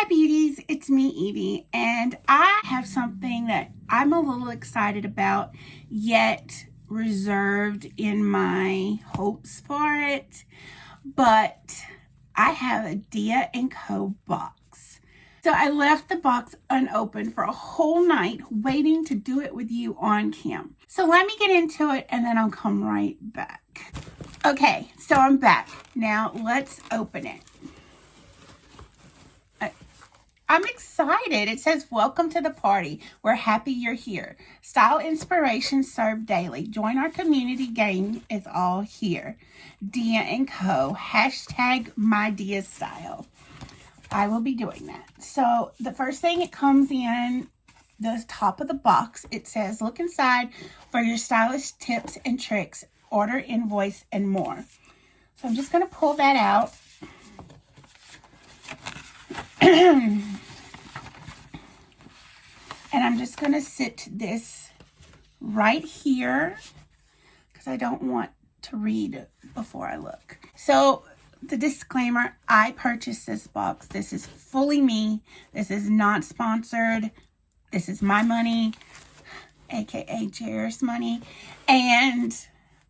Hi beauties, it's me Evie, and I have something that I'm a little excited about, yet reserved in my hopes for it. But I have a Dia&Co box. So I left the box unopened for a whole night waiting to do it with you on cam. So let me get into it and then I'll come right back. Okay, so I'm back. Now let's open it. I'm excited. It says, welcome to the party. We're happy you're here. Style inspiration served daily. Join our community. Game is all here. Dia&Co. Hashtag my Dia style. I will be doing that. So the first thing, it comes in the top of the box. It says, look inside for your stylish tips and tricks. Order, invoice, and more. So I'm just going to pull that out. And I'm just going to sit this right here because I don't want to read before I look. So the disclaimer, I purchased this box. This is fully me. This is not sponsored. This is my money, aka Jair's money. And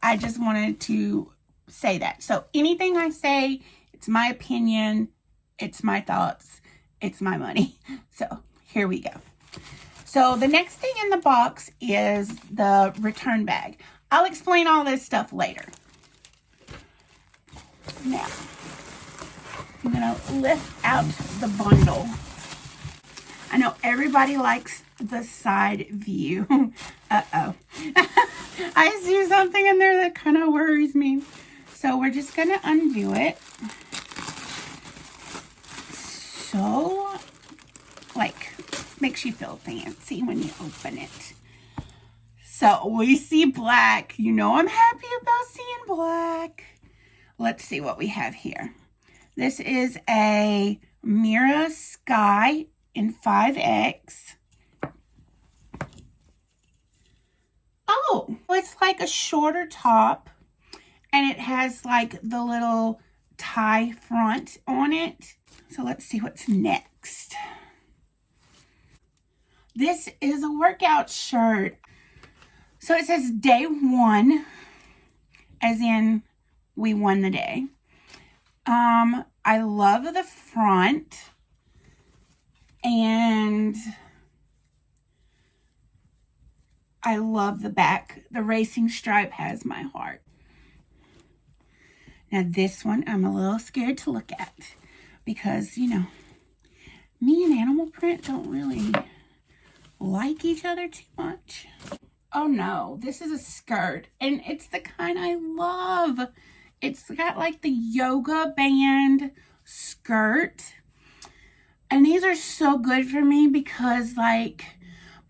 I just wanted to say that. So anything I say, it's my opinion. It's my thoughts. It's my money. So here we go. So the next thing in the box is the return bag. I'll explain all this stuff later. Now, I'm going to lift out the bundle. I know everybody likes the side view. Uh-oh. I see something in there that kind of worries me. So we're just going to undo it. So, like, makes you feel fancy when you open it. So we see black. You know I'm happy about seeing black. Let's see what we have here. This is a Mira Sky in 5X. Oh, it's like a shorter top. And it has like the little tie front on it. So let's see what's next. This is a workout shirt. So it says day one, as in we won the day. I love the front. And I love the back. The racing stripe has my heart. Now this one I'm a little scared to look at because, you know, me and animal print don't really like each other too much. Oh no, this is a skirt and it's the kind I love. It's got like the yoga band skirt, and these are so good for me because like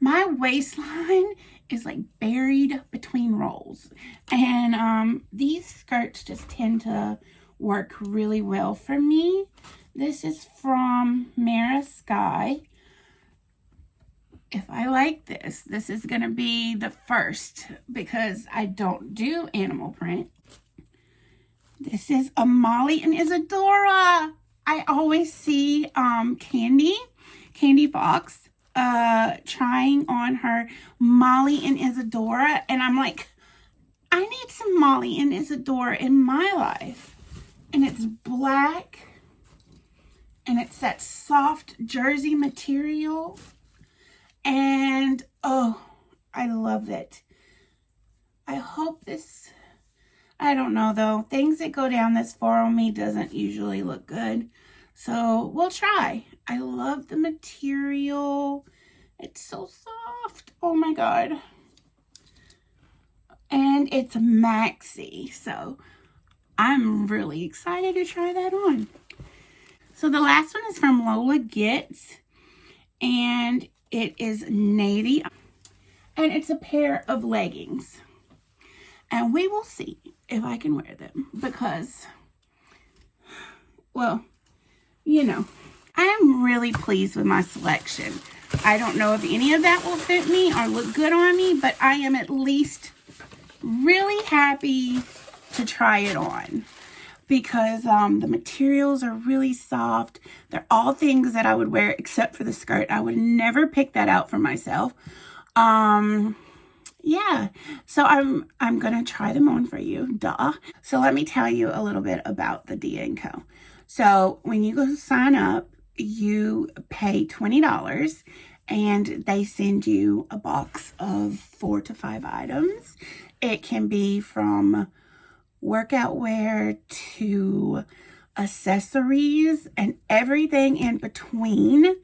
my waistline is like buried between rolls, and these skirts just tend to work really well for me. This is from Mira Sky. If I like this, this is going to be the first because I don't do animal print. This is a Molly and Isadora. I always see Candy Fox trying on her Molly and Isadora, and I'm like, I need some Molly and Isadora in my life. And it's black, and it's that soft jersey material. And, oh, I love it. I hope this, I don't know though. Things that go down this far on me doesn't usually look good. So, we'll try. I love the material. It's so soft. Oh my God. And it's Maxi. So, I'm really excited to try that on. So, the last one is from Lola Gets. And it is navy, and it's a pair of leggings, and we will see if I can wear them because, well, you know, I am really pleased with my selection. I don't know if any of that will fit me or look good on me, but I am at least really happy to try it on. because the materials are really soft. They're all things that I would wear except for the skirt. I would never pick that out for myself. Yeah, so I'm gonna try them on for you, duh. So let me tell you a little bit about the Dia&Co. So when you go sign up, you pay $20 and they send you a box of 4 to 5 items. It can be from workout wear to accessories and everything in between.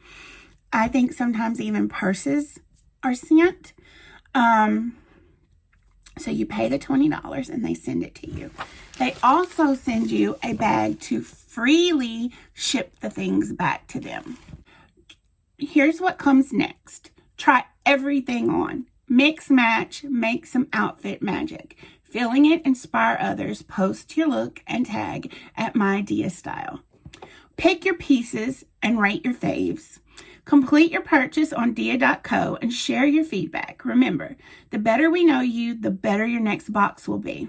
I think sometimes even purses are sent. So you pay the $20 and they send it to you. They also send you a bag to freely ship the things back to them. Here's what comes next. Try everything on. Mix, match, make some outfit magic. Feeling it, inspire others. Post your look and tag at My Dia Style. Pick your pieces and rate your faves. Complete your purchase on Dia&Co and share your feedback. Remember, the better we know you, the better your next box will be.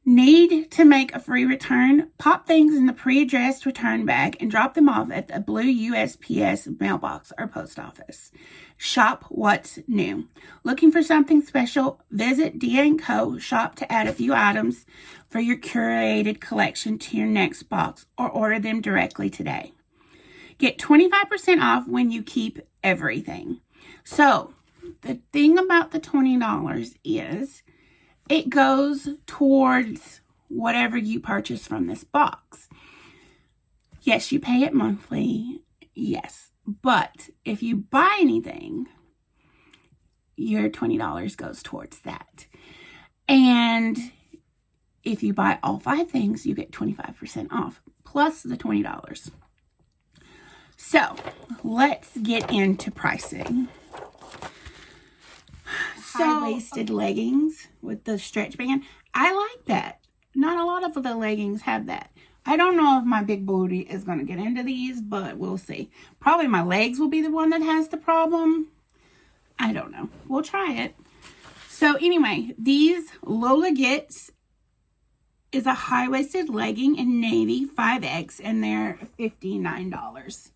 Need to make a free return? Pop things in the pre-addressed return bag and drop them off at the blue USPS mailbox or post office. Shop what's new. Looking for something special? Visit Dia&Co shop to add a few items for your curated collection to your next box or order them directly today. Get 25% off when you keep everything. So the thing about the $20 is it goes towards whatever you purchase from this box. Yes, you pay it monthly. Yes. But if you buy anything, your $20 goes towards that. And if you buy all 5 things, you get 25% off plus the $20. So let's get into pricing. High-waisted leggings with the stretch band. I like that. Not a lot of the leggings have that. I don't know if my big booty is going to get into these, but we'll see. Probably my legs will be the one that has the problem. I don't know. We'll try it. So anyway, these Lola Gets is a high-waisted legging in navy 5X, and they're $59.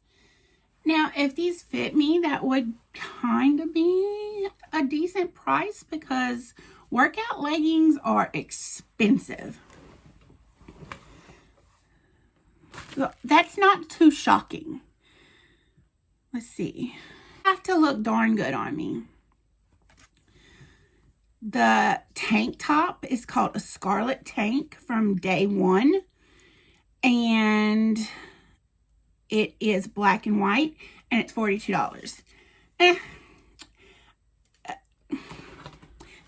Now, if these fit me, that would kind of be a decent price because workout leggings are expensive. That's not too shocking. Let's see. Have to look darn good on me. The tank top is called a Scarlet Tank from Day One. And it is black and white. And it's $42.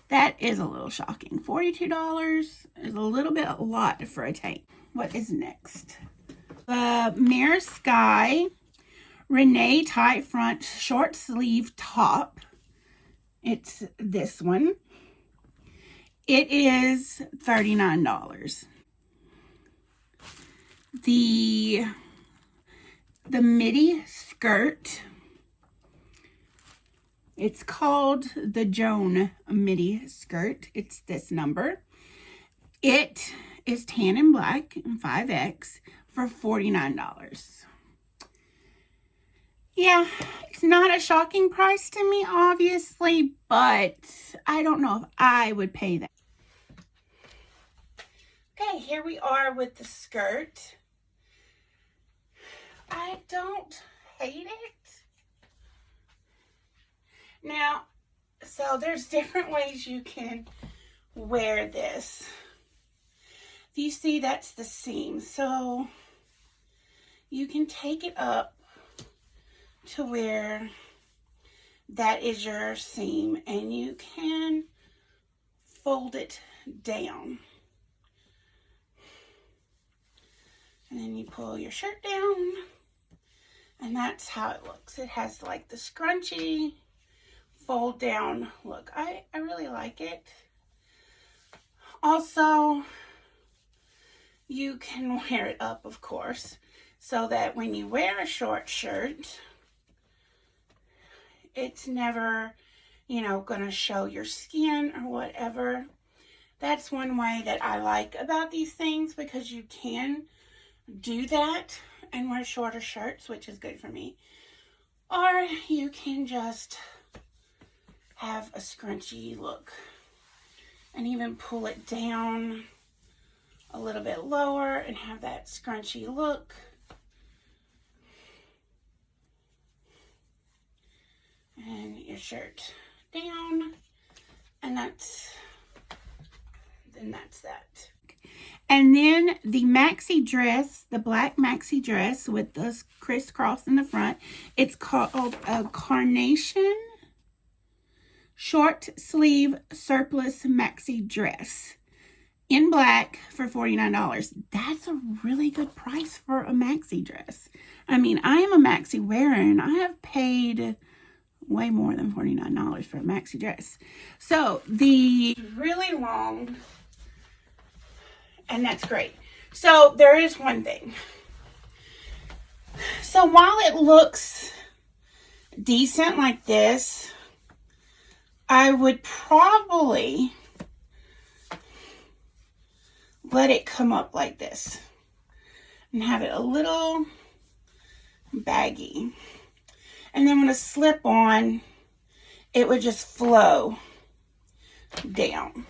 That is a little shocking. $42 is a little bit a lot for a tank. What is next? The Mirror Sky Renee tight front short sleeve top. It's this one. It is $39. The midi skirt. It's called the Joan midi skirt. It's this number. It is tan and black and 5X for $49. Yeah, it's not a shocking price to me, obviously, but I don't know if I would pay that. Okay, here we are with the skirt. I don't hate it. Now, so there's different ways you can wear this. You see, that's the seam. So you can take it up to where that is your seam, and you can fold it down. And then you pull your shirt down, and that's how it looks. It has like the scrunchy fold down look. I really like it. Also, you can wear it up, of course, so that when you wear a short shirt, it's never, you know, gonna show your skin or whatever. That's one way that I like about these things, because you can do that and wear shorter shirts, which is good for me. Or you can just have a scrunchy look and even pull it down a little bit lower and have that scrunchy look. And your shirt down, and that's that. And then the maxi dress, the black maxi dress with the crisscross in the front, it's called a carnation short sleeve surplus maxi dress in black for $49. That's a really good price for a maxi dress. I mean, I am a maxi wearer and I have paid way more than $49 for a maxi dress. So the really long, and that's great. So there is one thing. So while it looks decent like this, I would probably let it come up like this and have it a little baggy. And then when a slip on, it would just flow down.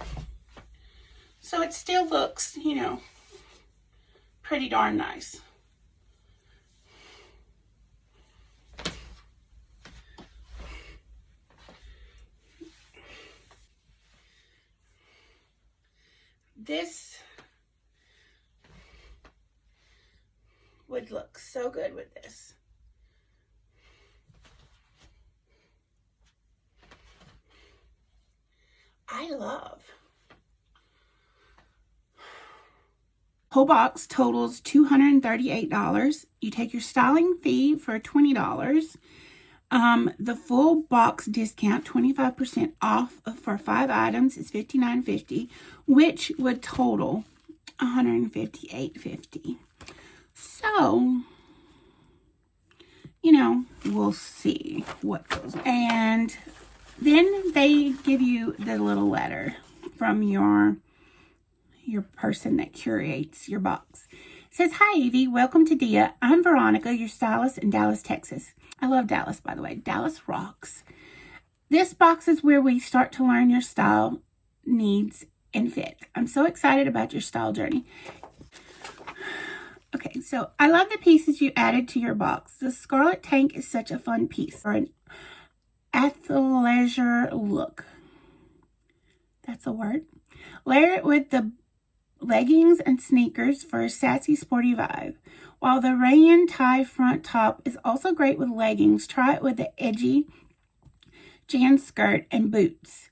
So it still looks, you know, pretty darn nice. This would look so good with this. I love. Whole box totals $238. You take your styling fee for $20. The full box discount, 25% off for 5 items, is $59.50, which would total $158.50. So, you know, we'll see what goes on. And then they give you the little letter from your person that curates your box. It says, "Hi, Evie. Welcome to Dia. I'm Veronica, your stylist in Dallas, Texas." I love Dallas, by the way. Dallas rocks. "This box is where we start to learn your style, needs, and fit. I'm so excited about your style journey." Okay, so I love the pieces you added to your box. The Scarlet Tank is such a fun piece for an athleisure look. That's a word. Layer it with the leggings and sneakers for a sassy, sporty vibe. While the rayon tie front top is also great with leggings, try it with the edgy Jan skirt and boots.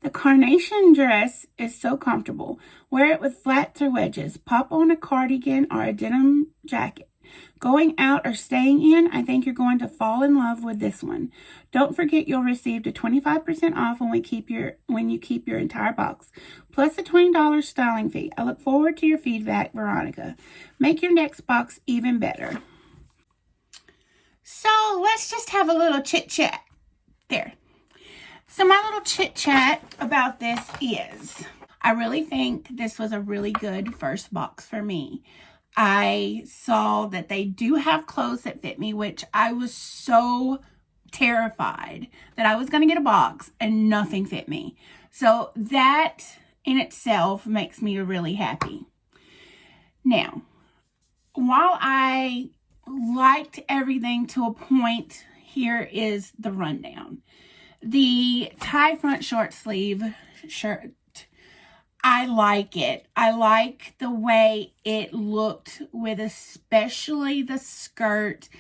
The carnation dress is so comfortable. Wear it with flats or wedges. Pop on a cardigan or a denim jacket. Going out or staying in, I think you're going to fall in love with this one. Don't forget you'll receive a 25% off when you keep your entire box, plus a $20 styling fee. I look forward to your feedback, Veronica. Make your next box even better. So let's just have a little chit chat. There. So my little chit chat about this is, I really think this was a really good first box for me. I saw that they do have clothes that fit me, which I was so terrified that I was going to get a box and nothing fit me. So that in itself makes me really happy. Now, while I liked everything to a point, here is the rundown. The tie front short sleeve shirt, I like it. I like the way it looked with especially the skirt.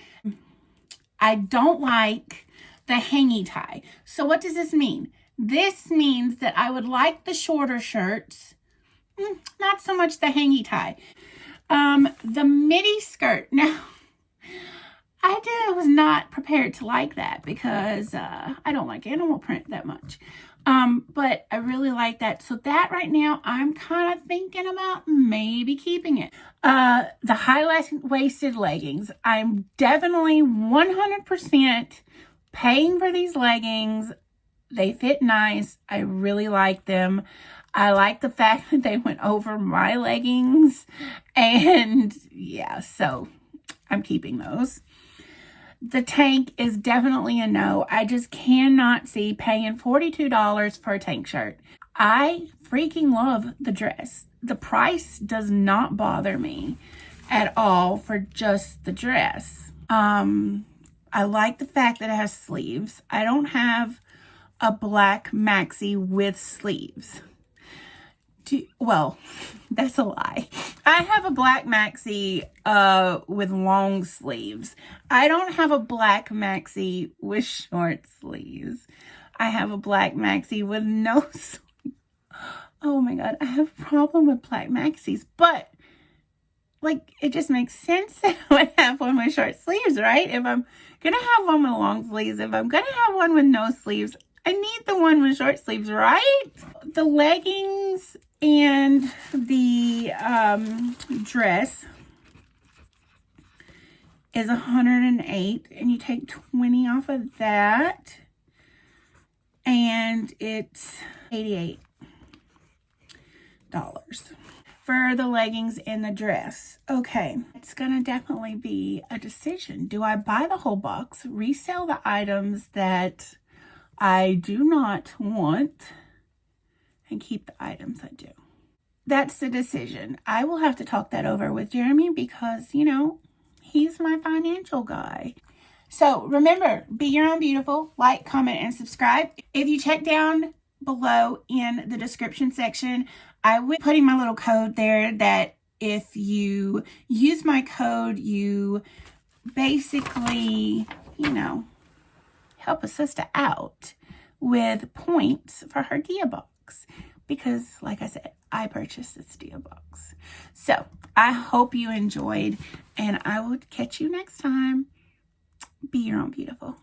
I don't like the hangy tie. So what does this mean? This means that I would like the shorter shirts, not so much the hangy tie. The midi skirt. Now, I was not prepared to like that because I don't like animal print that much. But I really like that. So that right now, I'm kind of thinking about maybe keeping it. The high-waisted leggings. I'm definitely 100% paying for these leggings. They fit nice. I really like them. I like the fact that they went over my leggings. And yeah, so I'm keeping those. The tank is definitely a no. I just cannot see paying $42 for a tank shirt. I freaking love the dress. The price does not bother me at all for just the dress. I like the fact that it has sleeves. I don't have a black maxi with sleeves. Well, that's a lie. I have a black maxi with long sleeves. I don't have a black maxi with short sleeves. I have a black maxi with no sleeves. Oh my God, I have a problem with black maxis, but like, it just makes sense that I would have one with short sleeves, right? If I'm gonna have one with long sleeves, if I'm gonna have one with no sleeves, I need the one with short sleeves, right? The leggings and the dress is $108, and you take 20 off of that, and it's $88 for the leggings and the dress. Okay, it's gonna definitely be a decision. Do I buy the whole box, resell the items that I do not want, and keep the items I do? That's the decision. I will have to talk that over with Jeremy because, you know, he's my financial guy. So remember, be your own beautiful. Like, comment, and subscribe. If you check down below in the description section, I will be putting my little code there that if you use my code, you basically, you know, help a sister out with points for her Dia box. Because, like I said, I purchased this Dia box. So, I hope you enjoyed, and I will catch you next time. Be your own beautiful.